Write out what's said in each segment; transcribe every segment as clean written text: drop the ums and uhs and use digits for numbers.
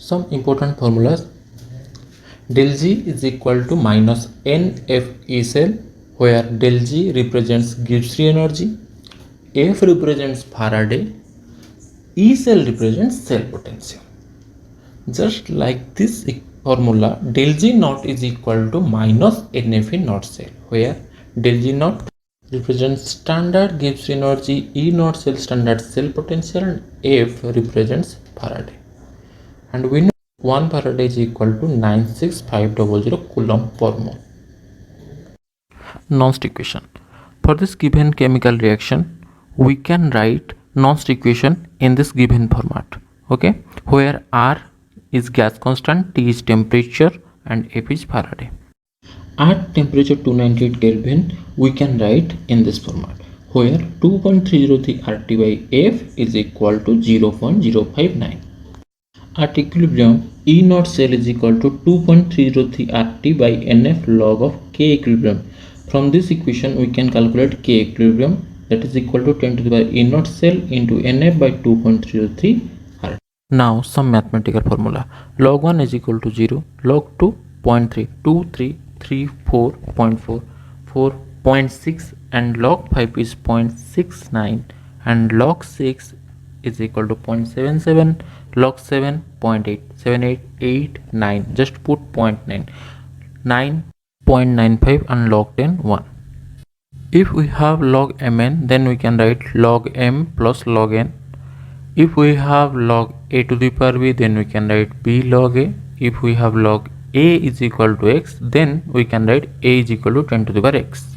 Some important formulas. Del G is equal to minus NF E cell, where del G represents Gibbs free energy, F represents Faraday, E cell represents cell potential. Just like this formula, del G naught is equal to minus NF E naught cell, where del G naught represents standard Gibbs free energy, E naught cell standard cell potential, and F represents Faraday. And we know 1 Faraday is equal to 96500 coulomb per mole. Nernst equation. For this given chemical reaction, we can write Nernst equation in this given format, okay, where R is gas constant, T is temperature, and F is Faraday. At temperature 298 Kelvin, we can write in this format, where 2.303 RT by F is equal to 0.059. At equilibrium, E naught cell is equal to 2.303 RT by NF log of K equilibrium. From this equation, we can calculate K equilibrium, that is equal to 10 to the power E naught cell into NF by 2.303 RT. Now some mathematical formula. Log 1 is equal to 0, log 2 0.3, 2, 3, 3, 4.4, 4.6, and log 5 is 0.69, and log 6 is equal to 0.77, log 7 0.8, 7, 8, 8, 9, just put 0.9, 9.95, and log 10 1. If we have log mn, then we can write log m plus log n. If we have log a to the power b, then we can write b log a. If we have log a is equal to x, then we can write a is equal to 10 to the power x.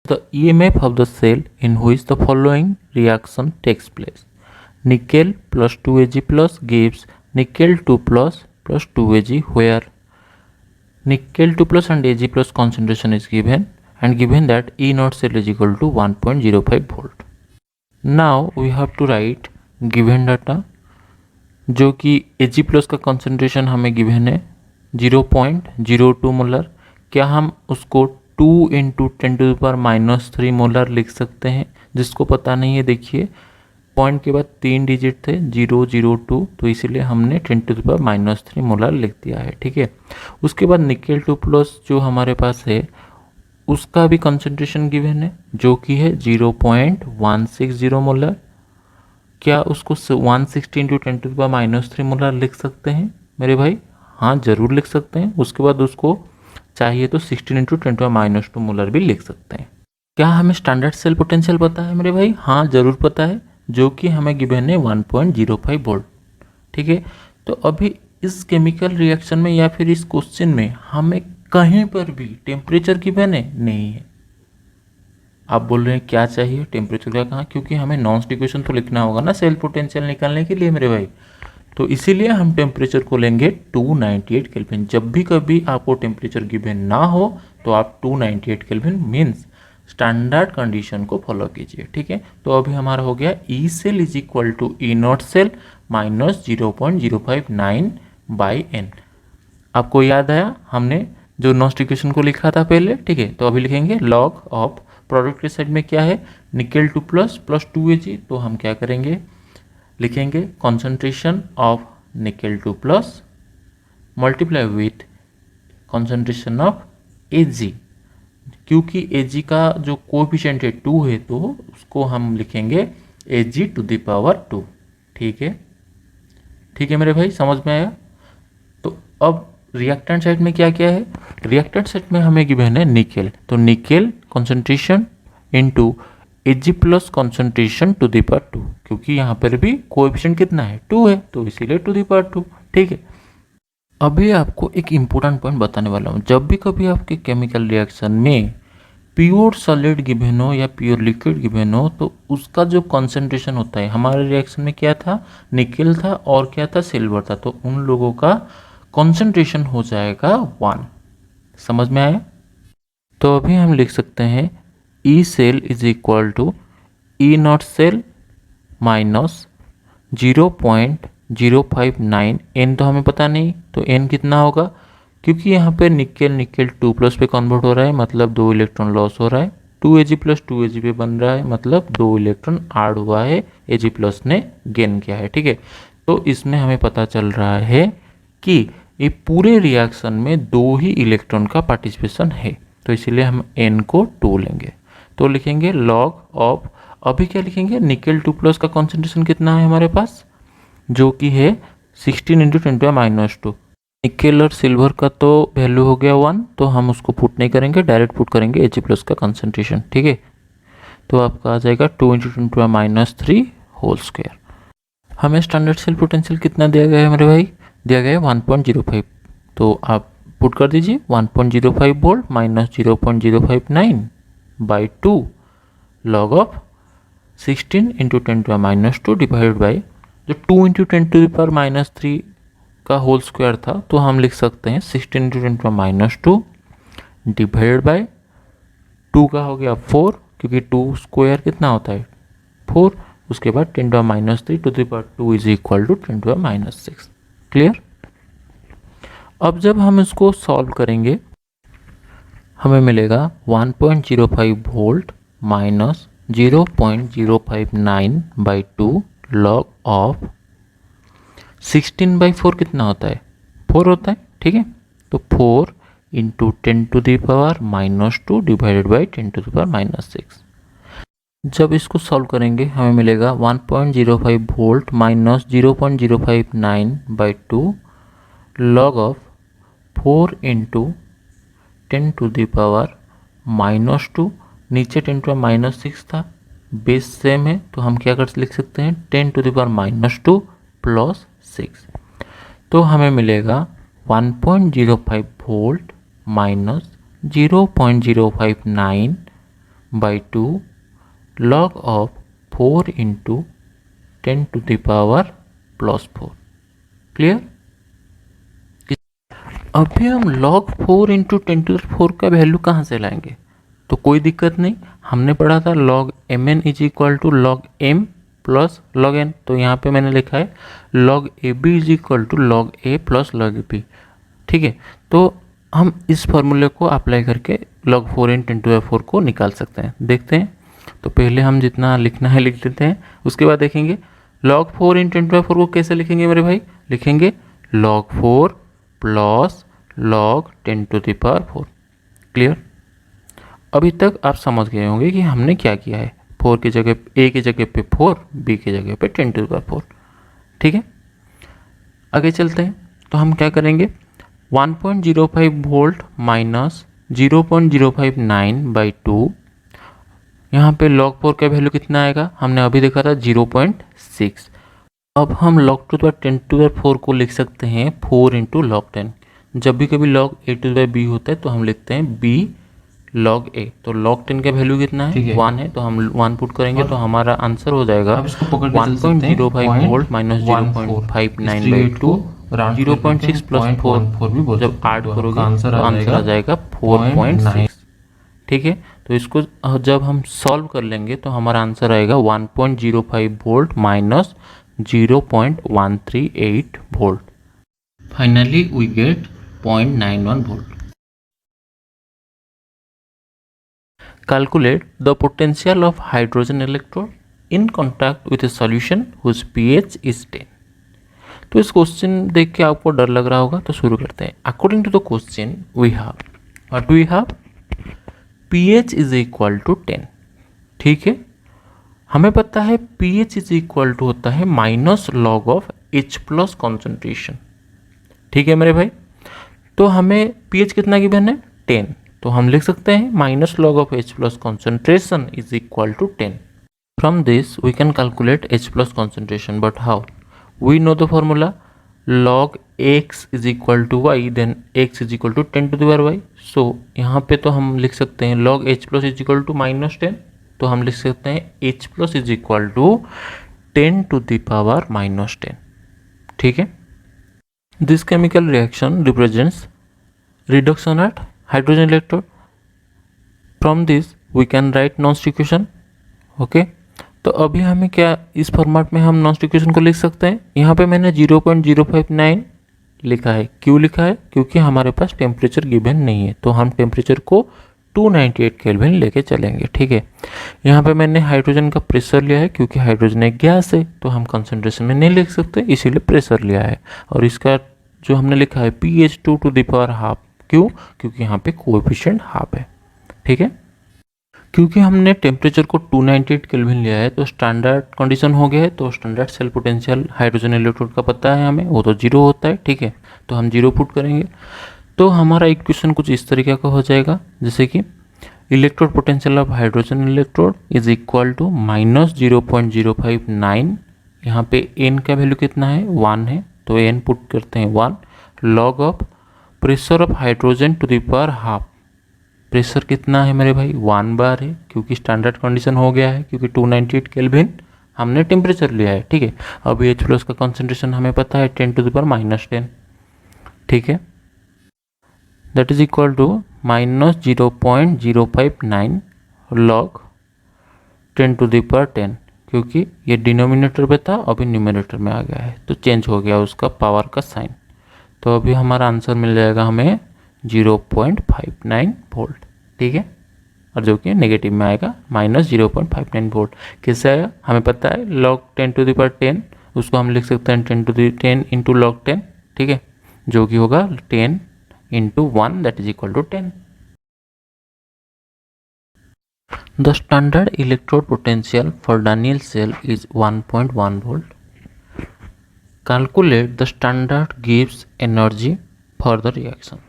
The EMF of the cell in which the following reaction takes place. Nickel plus 2Ag plus gives nickel 2 plus 2Ag, where nickel 2 plus and Ag plus concentration is given, and given that E naught cell is equal to 1.05 volt. Now we have to write given data, जो कि Ag plus का concentration हमें given है 0.02 molar. क्या हम उसको 2 into 10 to the power -3 molar लिख सकते हैं? जिसको पता नहीं है, देखिए पॉइंट के बाद 3 डिजिट थे 002, तो इसीलिए हमने 10 टू द पावर -3 मोलर लिख दिया है. ठीक है. उसके बाद निकेल 2 प्लस जो हमारे पास है उसका भी कंसंट्रेशन गिवन है, जो कि है 0.160 मोलर. क्या उसको 160 into 10 to the power -3 molar लिख सकते हैं मेरे भाई? हाँ, ज़रूर लिख सकते हैं. उसके बाद उसको चाहिए तो 16 into 10 to the power -2 molar भी लिख सकते हैं. क्या हमें स्टैंडर्ड सेल पोटेंशियल पता है मेरे भाई? हाँ, ज़रूर पता है, जो कि हमें गिवन है 1.05 वोल्ट. ठीक है. तो अभी इस केमिकल रिएक्शन में या फिर इस क्वेश्चन में हमें कहीं पर भी टेम्परेचर गिवन है नहीं है. आप बोल रहे हैं क्या चाहिए, टेम्परेचर का कहाँ? क्योंकि हमें नॉन्स्ट इक्वेशन तो लिखना होगा ना सेल पोटेंशियल निकालने के लिए मेरे भाई. तो इसीलिए हम टेम्परेचर को लेंगे 298 केल्विन. जब भी कभी आपको टेम्परेचर गिवन ना हो तो आप 298 केल्विन मीन्स स्टैंडर्ड कंडीशन को फॉलो कीजिए. ठीक है. तो अभी हमारा हो गया E cell is equal to E naught cell minus 0.059 by n. आपको याद आया हमने जो नॉन्स्ट इक्वेशन को लिखा था पहले? ठीक है. तो अभी लिखेंगे लॉग ऑफ प्रोडक्ट के साइड में क्या है, निकेल 2 प्लस 2Ag. तो हम क्या करेंगे, लिखेंगे concentration of nickel 2 plus multiply with concentration of Ag. क्योंकि Ag का जो कोएफिशिएंट है 2 है, तो उसको हम लिखेंगे Ag टू द पावर 2. ठीक है. ठीक है मेरे भाई, समझ में आया? तो अब रिएक्टेंट साइड में क्या क्या है? रिएक्टेंट साइड में हमें गिवन है निकेल, तो nickel concentration into Ag plus concentration to the power 2, क्योंकि यहाँ पर भी कोएफिशिएंट कितना है 2 है, तो इसीलिए टू द पावर 2. ठीक है. अभी आपको एक इम्पोर्टेंट पॉइंट बताने वाला हूँ. जब भी कभी आपके केमिकल रिएक्शन में प्योर सॉलिड गिवन हो या प्योर लिक्विड गिवन हो, तो उसका जो कॉन्सेंट्रेशन होता है, हमारे रिएक्शन में क्या था, निकेल था और क्या था, सिल्वर था, तो उन लोगों का कॉन्सेंट्रेशन हो जाएगा 1. समझ में आया? तो अभी हम लिख सकते हैं E cell is equal to E naught cell minus 0.059. N तो हमें पता नहीं, तो एन कितना होगा, क्योंकि यहाँ पे निकेल 2 प्लस पे कन्वर्ट हो रहा है, मतलब 2 इलेक्ट्रॉन लॉस हो रहा है. 2Ag प्लस 2Ag पे बन रहा है, मतलब 2 इलेक्ट्रॉन ऐड हुआ है, Ag प्लस ने गेन किया है. ठीक है. तो इसमें हमें पता चल रहा है कि ये पूरे रिएक्शन में 2 ही इलेक्ट्रॉन का पार्टिसिपेशन है, तो इसीलिए हम n को 2 लेंगे। तो लिखेंगे लॉग ऑफ, अभी क्या लिखेंगे, निकेल 2+ का कॉन्सेंट्रेशन कितना है हमारे पास, जो कि है 16 × 10⁻²। निकेल और सिल्वर का तो वैल्यू हो गया 1, तो हम उसको पुट नहीं करेंगे, डायरेक्ट पुट करेंगे Ag+ का कॉन्सेंट्रेशन, ठीक है। तो आपका आ जाएगा 2 × 10⁻³ होल स्क्वायर। हमें स्टैंडर्ड सेल पोटेंशियल कितना दिया गया है मेरे भाई, दिया गया है 1.05, तो आप पुट कर दीजिए 1.05 volt minus 0.059/2 log of 16 × 10⁻² divide by जो 2 × 10⁻³ का होल स्क्वायर था, तो हम लिख सकते हैं 16 × 10⁻² डिवाइड बाई 2 का हो गया 4, क्योंकि 2 स्क्वायर कितना होता है 4, उसके बाद 10⁻³ to the power 2 is equal to 10⁻6। Clear. अब जब हम इसको सॉल्व करेंगे हमें मिलेगा 1.05 वोल्ट माइनस 0.059/2 लॉग ऑफ 16/4 कितना होता है 4 होता है, ठीक है। तो 4 × 10⁻² डिवाइडेड बाई 10⁻6। जब इसको सॉल्व करेंगे हमें मिलेगा 1.05 वोल्ट माइनस 0.059/2 लॉग ऑफ 4 × 10⁻², नीचे 10⁻6 था, बेस सेम है, तो हम क्या कर लिख सकते हैं 10⁻² प्लस 6। तो हमें मिलेगा 1.05 volt minus 0.059/2 log of 4 × 10⁻+4। Clear. अभी हम log 4 × 10⁻4 का वैल्यू कहाँ से लाएंगे, तो कोई दिक्कत नहीं, हमने पढ़ा था log mn = log m plus log n, तो यहाँ पे मैंने लिखा है log ab = log a plus log b, ठीक है। तो हम इस फॉर्मूले को अप्लाई करके log 4 × 10⁻4 को निकाल सकते हैं, देखते हैं। तो पहले हम जितना लिखना है लिख लेते हैं, उसके बाद देखेंगे log 4 × 10⁻4 को कैसे लिखेंगे मेरे भाई, लिखेंगे log 4 प्लस log 10⁻4। क्लियर। अभी तक आप समझ गए होंगे कि हमने क्या किया है, 4 की जगह a की जगह पे 4, b की जगह पे 10⁻4, ठीक है। आगे चलते हैं, तो हम क्या करेंगे 1.05 वोल्ट माइनस 0.059/2, यहाँ पे log 4 का वैल्यू कितना आएगा, हमने अभी देखा था 0.6। अब हम log 10⁻4 को लिख सकते हैं 4 × log 10। जब भी कभी log a/b होता है तो हम लिखते हैं b log a। तो log 10 का वैल्यू कितना है 1 है, तो हम 1 पुट करेंगे, तो हमारा आंसर हो जाएगा 1.05 वोल्ट माइनस 0.59/2 0.6 प्लस 4, जब ऐड करोगे तो आंसर आ जाएगा 4.6, ठीक है। तो इसको जब हम सॉल्व कर लेंगे तो हमारा आंसर आएगा 1.05 volt minus 0.138 volt. Finally we get 0.91 volt. Calculate the potential of hydrogen electrode in contact with a solution whose pH is 10। तो इस क्वेश्चन देख के आपको डर लग रहा होगा, तो शुरू करते हैं। According to the question we have, what we have, pH is equal to 10, ठीक है। हमें पता है pH इज इक्वल टू होता है minus log of H+ concentration, ठीक है मेरे भाई। तो हमें pH कितना गिवन है 10, तो हम लिख सकते हैं minus log of H+ concentration is equal to 10। From this we can calculate H+ concentration, but how, we know the formula log x is equal to y, then x is equal to 10 to the power y। So यहाँ पे तो हम लिख सकते हैं log H+ is equal to -10, तो हम लिख सकते हैं H+ is equal to 10 to the power -10, ठीक है। This chemical reaction represents reduction at hydrogen electrode. From this we can write नॉन इक्वेशन, ओके। तो अभी हमें क्या इस फॉर्मेट में हम नॉन इक्वेशन को लिख सकते हैं। यहाँ पे मैंने 0.059 लिखा है, क्यों लिखा है, क्योंकि हमारे पास टेम्परेचर गिवन नहीं है, तो हम टेम्परेचर को 298 केल्विन लेके चलेंगे। ठीक है, यहाँ पे मैंने हाइड्रोजन का प्रेशर लिया है क्योंकि हाइड्रोजन एक गैस है तो हम कंसंट्रेशन में नहीं लिख सकते, इसीलिए प्रेशर लिया है। और इसका जो हमने लिखा है pH2 to the power half, क्यों? क्योंकि यहाँ पे कोएफिशिएंट हाफ है। ठीक है, क्योंकि हमने टेम्परेचर को 298 केल्विन लिया है तो स्टैंडर्ड कंडीशन हो गया है, तो standard cell potential hydrogen electrode का पता है हमें, वो तो 0 होता है। ठीक है, तो हम 0 पुट करेंगे तो हमारा इक्वेशन कुछ इस तरीके का हो जाएगा, जैसे कि electrode potential of hydrogen electrode is equal to -0.059, यहाँ पे n का वैल्यू कितना है 1 है तो n पुट करते हैं 1, log of pressure of hydrogen to the power half, pressure कितना है मेरे भाई 1 बार है क्योंकि स्टैंडर्ड कंडीशन हो गया है, क्योंकि 298 केल्विन हमने टेम्परेचर लिया है। ठीक है, अब H+ का कॉन्सेंट्रेशन हमें पता है 10 टू द पावर -10। ठीक है, that is equal to -0.059 log 10 to the power 10, क्योंकि ये डिनोमिनेटर पे था अभी न्यूमरेटर में आ गया है तो चेंज हो गया उसका पावर का साइन। तो अभी हमारा आंसर मिल जाएगा हमें 0.59 वोल्ट। ठीक है, और जो कि नेगेटिव में आएगा -0.59 वोल्ट। कैसे आएगा हमें पता है, log 10 टू द पावर 10 उसको हम लिख सकते हैं 10 टू द 10 इंटू log 10। ठीक है, जो कि होगा 10 into 1 that is equal to 10। The standard electrode potential for Daniell cell is 1.1 volt. Calculate the standard gives energy for the reaction.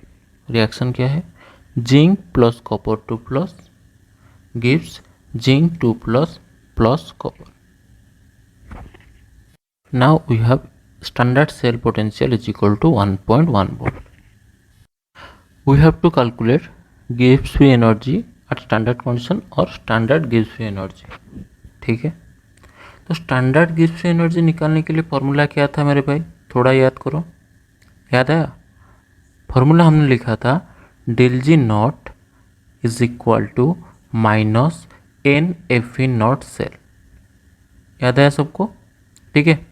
Reaction क्या है, zinc plus copper 2 plus gives zinc 2 plus plus copper. Now we have standard cell potential is equal to 1.1 volt. We have to calculate गिव्स free energy at standard condition और standard गिव्स free energy. ठीक है, तो standard गिव्स free energy निकालने के लिए फॉर्मूला क्या था मेरे भाई, थोड़ा याद करो, याद आया? फॉर्मूला हमने लिखा था del G naught is equal to minus n F E naught cell, याद आया सबको? ठीक है,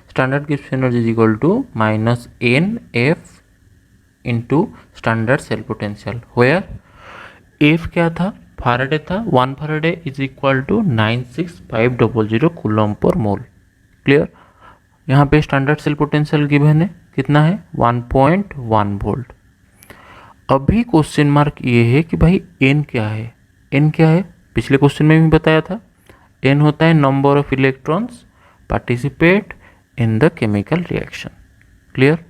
स्टैंडर्ड गिव्स energy is equal to minus n F into standard cell potential, where F क्या था, फैराडे था, 1 faraday is equal to 96500 coulomb per mole. Clear? यहाँ पे स्टैंडर्ड सेल पोटेंशियल गिवन है, कितना है 1.1 वोल्ट। अभी क्वेश्चन मार्क ये है कि भाई एन क्या है, एन क्या है पिछले क्वेश्चन में भी बताया था, एन होता है number of electrons participate in the chemical reaction. Clear?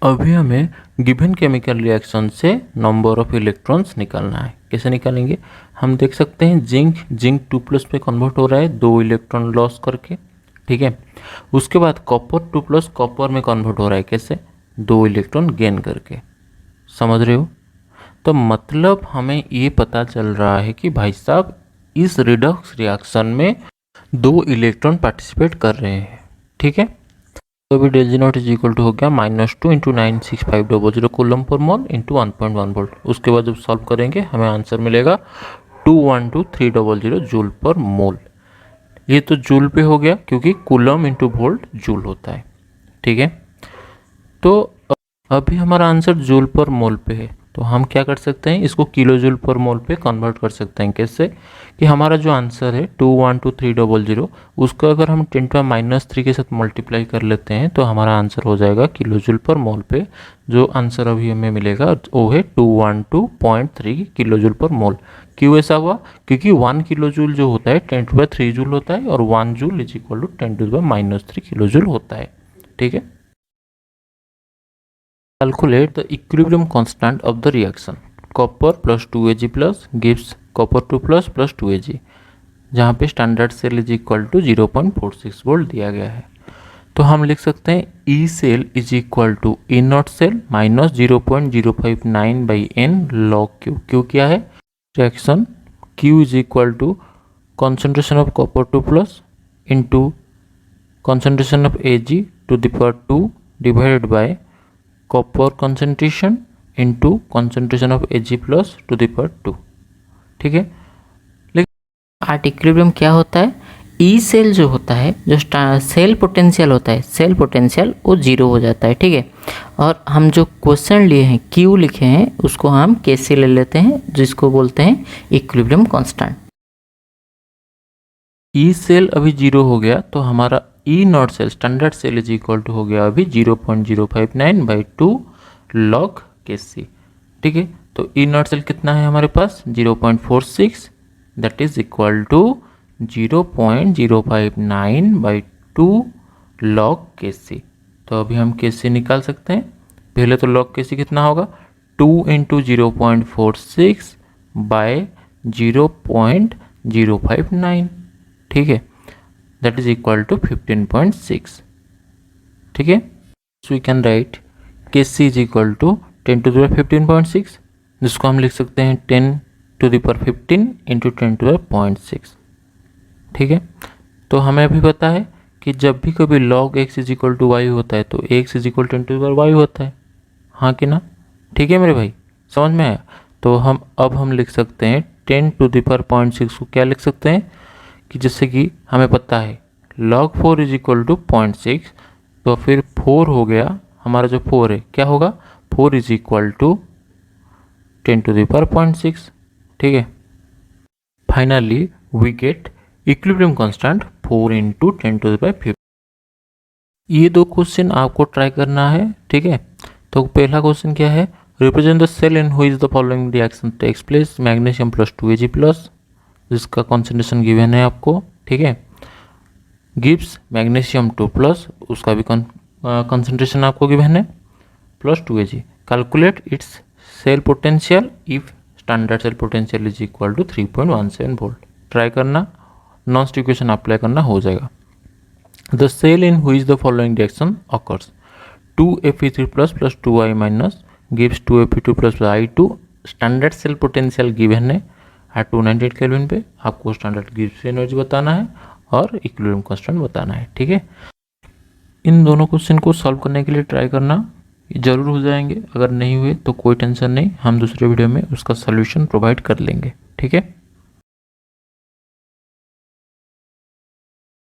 अभी हमें गिवन केमिकल रिएक्शन से नंबर ऑफ इलेक्ट्रॉन्स निकालना है। कैसे निकालेंगे, हम देख सकते हैं जिंक 2+ पे कन्वर्ट हो रहा है 2 इलेक्ट्रॉन लॉस करके। ठीक है, उसके बाद कॉपर 2+ कॉपर में कन्वर्ट हो रहा है, कैसे, 2 इलेक्ट्रॉन गेन करके। समझ रहे हो? तो मतलब हमें ये पता चल रहा है कि भाई साहब इस रिडॉक्स रिएक्शन में 2 इलेक्ट्रॉन पार्टिसिपेट कर रहे हैं। ठीक है, तो अभी del G naught is equal to हो गया -2 into 96500 coulomb per mole into 1.1 volt. उसके बाद जब सॉल्व करेंगे हमें आंसर मिलेगा 212300 जूल पर मोल। ये तो जूल पे हो गया क्योंकि कूलम इंटू वोल्ट जूल होता है। ठीक है, तो अभी हमारा आंसर जूल पर मोल पे है, तो हम क्या कर सकते हैं, इसको किलो जूल पर मोल पे कन्वर्ट कर सकते हैं। कैसे कि हमारा जो आंसर है 212300 उसको अगर हम 10⁻³ के साथ मल्टीप्लाई कर लेते हैं तो हमारा आंसर हो जाएगा किलो जूल पर मोल पे। जो आंसर अभी हमें मिलेगा वो है 212.3 किलो जूल पर मोल। क्यों ऐसा हुआ, क्योंकि 1 किलो जूल जो होता है 10⁻³ जूल होता है और 1 joule is equal to 10⁻³ kilo joule होता है। ठीक है, calculate the equilibrium constant of the reaction copper plus 2Ag plus gives copper 2 plus 2Ag, जहाँ पे standard cell is equal to 0.46 volt दिया गया है। तो हम लिख सकते हैं E cell is equal to E naught cell minus 0.059 by n log Q. Q क्या है, reaction Q is equal to concentration of copper 2 plus into concentration of Ag to the power 2 divided by copper concentration into concentration of Ag plus to the power 2। ठीक है, लेकिन art equilibrium क्या होता है, E cell जो होता है, जो सेल पोटेंशियल होता है, सेल पोटेंशियल वो 0 हो जाता है, ठीक है। और हम जो क्वेश्चन लिए हैं, क्यू लिखे हैं, उसको हम कैसे ले लेते हैं, जिसको बोलते हैं इक्विलिब्रियम कांस्टेंट। ई सेल अभी 0 हो गया तो हमारा E naught cell, standard cell is equal to हो गया अभी 0.059/2 log Kc, ठीक है। तो ई नॉट सेल कितना है हमारे पास 0.46, that is equal to 0.059/2 log Kc। तो अभी हम Kc निकाल सकते हैं। पहले तो log Kc कितना होगा 2 × 0.46 बाय 0.059, ठीक है, दैट इज इक्वल टू 15.6, ठीक है। So we can write Kc is equal to 10 to the power 15.6, जिसको हम लिख सकते हैं 10 to the power 15 × 10 to the power 0.6, ठीक है। तो हमें अभी पता है कि जब भी कभी log x is equal to y होता है तो x is equal 10 to the power y होता है, हाँ कि ना, ठीक है मेरे भाई, समझ में आया। तो अब हम लिख सकते हैं 10 to the power 0.6 को क्या लिख सकते हैं कि जैसे कि हमें पता है log 4 इज इक्वल टू 0.6, तो फिर 4 हो गया हमारा, जो 4 है क्या होगा 4 is equal to 10 to the power 0.6, ठीक है। Finally we get equilibrium constant 4 × 10 to the power 50। ये दो क्वेश्चन आपको ट्राई करना है, ठीक है। तो पहला क्वेश्चन क्या है, represent the cell in which the following reaction takes place, magnesium plus 2Ag+, जिसका कॉन्सेंट्रेशन गिवन है आपको, ठीक है। गिव्स मैग्नीशियम 2+, उसका भी कॉन्सेंट्रेशन आपको गिवन है, plus 2Ag। Calculate its cell potential if standard cell potential is equal to 3.17 volt. Try करना, नॉन इक्वेशन अप्लाई करना, हो जाएगा। The cell in which the following reaction occurs, 2Fe3+ + 2I- gives 2Fe2+ I2। Standard cell potential given है at 298 kelvin पे, आपको standard Gibbs energy बताना है और इक्विलिब्रियम कांस्टेंट बताना है, ठीक है। इन दोनों क्वेश्चन को सॉल्व करने के लिए ट्राई करना, जरूर हो जाएंगे। अगर नहीं हुए तो कोई टेंशन नहीं, हम दूसरे वीडियो में उसका सॉल्यूशन प्रोवाइड कर लेंगे, ठीक है।